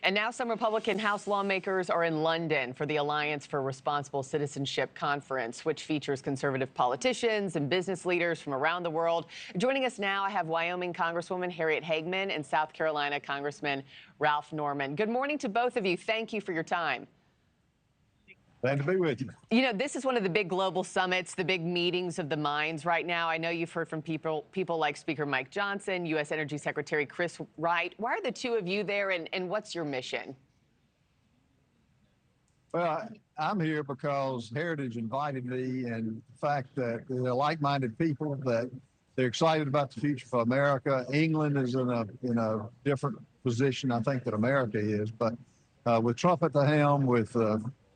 And now some Republican House lawmakers are in London for the Alliance for Responsible Citizenship conference, which features conservative politicians and business leaders from around the world. Joining us now, I have Wyoming Congresswoman Harriet Hageman and South Carolina Congressman Ralph Norman. Good morning to both of you. Thank you for your time. Glad to be with you. You know, this is one of the big global summits, the big meetings of the minds right now. I know you've heard from people like Speaker Mike Johnson, U.S. Energy Secretary Chris Wright. Why are the two of you there, and what's your mission? Well, I'm here because Heritage invited me, and the fact that they're like-minded people, that they're excited about the future for America. England is in a different position, I think, than America is. But with Trump at the helm, with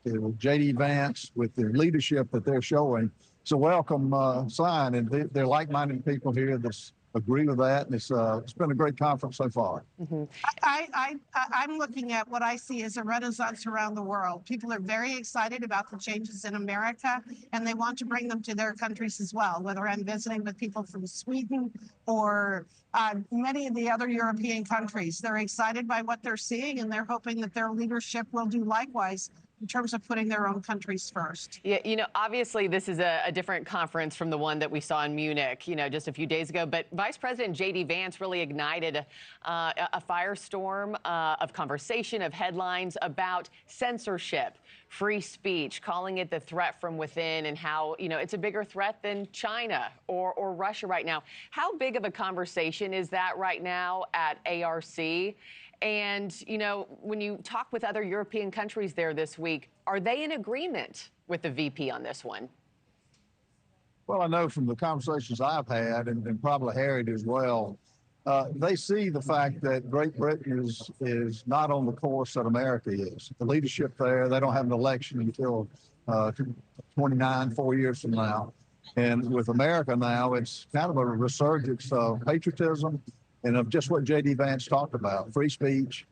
JD Vance, with the leadership that they're showing, it's a welcome sign, and they're like-minded people here that agree with that, and it's been a great conference so far. Mm-hmm. I'm looking at what I see as a renaissance around the world. People are very excited about the changes in America, and they want to bring them to their countries as well, whether I'm visiting with people from Sweden or many of the other European countries. They're excited by what they're seeing, and they're hoping that their leadership will do likewise in terms of putting their own countries first. Yeah, you know, obviously this is a different conference from the one that we saw in Munich, you know, just a few days ago. But Vice President JD Vance really ignited a firestorm of conversation, of headlines about censorship, free speech, calling it the threat from within, and how, you know, it's a bigger threat than China or Russia right now. How big of a conversation is that right now at R-S-C? And, you know, when you talk with other European countries there this week, are they in agreement with the VP on this one? Well, I know from the conversations I've had, and probably Harriet as well, they see the fact that Great Britain is not on the course that America is. The leadership there, they don't have an election until 29, 4 years from now. And with America now, it's kind of a resurgence of patriotism, and of just what JD Vance talked about, free speech,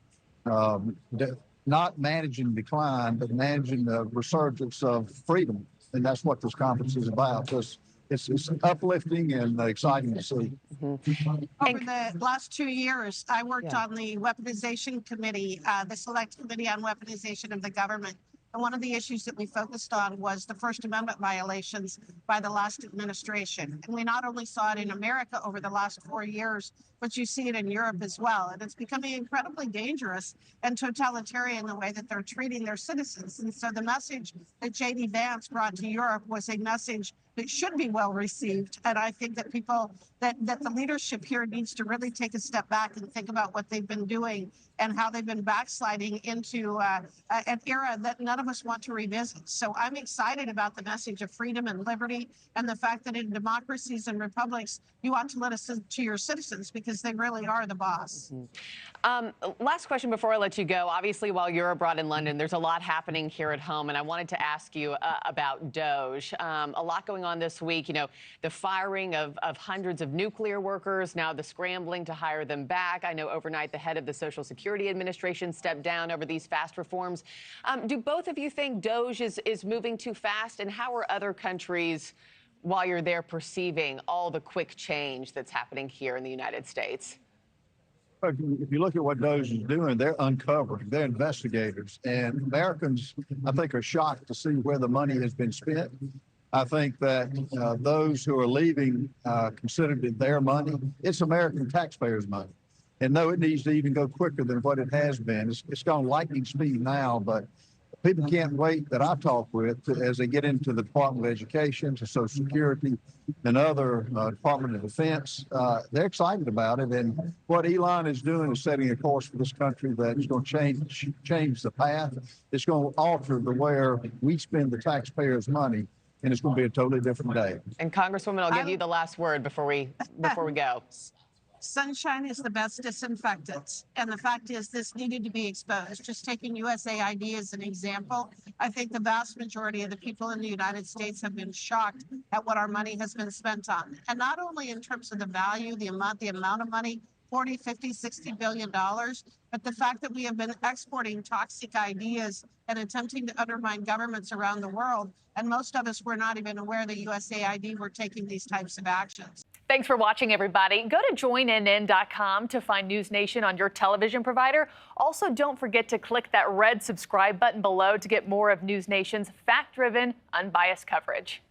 not managing decline, but managing the resurgence of freedom. And that's what this conference is about. So it's uplifting and exciting to see. Mm-hmm. Over the last 2 years, I worked on the weaponization committee, the select committee on weaponization of the government. And one of the issues that we focused on was the First Amendment violations by the last administration. And we not only saw it in America over the last 4 years, but you see it in Europe as well. And it's becoming incredibly dangerous and totalitarian the way that they're treating their citizens. And so the message that JD Vance brought to Europe was a message that should be well received. And I think that that the leadership here needs to really take a step back and think about what they've been doing and how they've been backsliding into an era that none of us want to revisit. So I'm excited about the message of freedom and liberty, and the fact that in democracies and republics, you ought to listen to your citizens because they really are the boss. Mm-hmm. Last question before I let you go. Obviously, while you're abroad in London, there's a lot happening here at home, and I wanted to ask you about DOGE. A lot going on this week. You know, the firing of hundreds of nuclear workers, now the scrambling to hire them back. I know overnight the head of the Social Security Administration stepped down over these fast reforms. Do both of you think DOGE is moving too fast, and how are other countries, while you're there, perceiving all the quick change that's happening here in the United States? If you look at what DOGE is doing, they're uncovering, they're investigators, and Americans, I think, are shocked to see where the money has been spent. I think that those who are leaving considered it their money. It's American taxpayers' money. And no, it needs to even go quicker than what it has been. It's gone lightning speed now, but people can't wait that I talk with as they get into the Department of Education, to Social Security, and other Department of Defense. They're excited about it. And what Elon is doing is setting a course for this country that is going to change the path. It's going to alter the where we spend the taxpayers' money, and it's going to be a totally different day. And Congresswoman, I'll give you the last word before we go. Sunshine is the best disinfectant. And the fact is, this needed to be exposed. Just taking USAID as an example, I think the vast majority of the people in the United States have been shocked at what our money has been spent on. And not only in terms of the value, the amount of money, 40, 50, 60 billion dollars, but the fact that we have been exporting toxic ideas and attempting to undermine governments around the world. And most of us were not even aware that USAID were taking these types of actions. Thanks for watching, everybody. Go to joinnn.com to find NewsNation on your television provider. Also, don't forget to click that red subscribe button below to get more of NewsNation's fact-driven, unbiased coverage.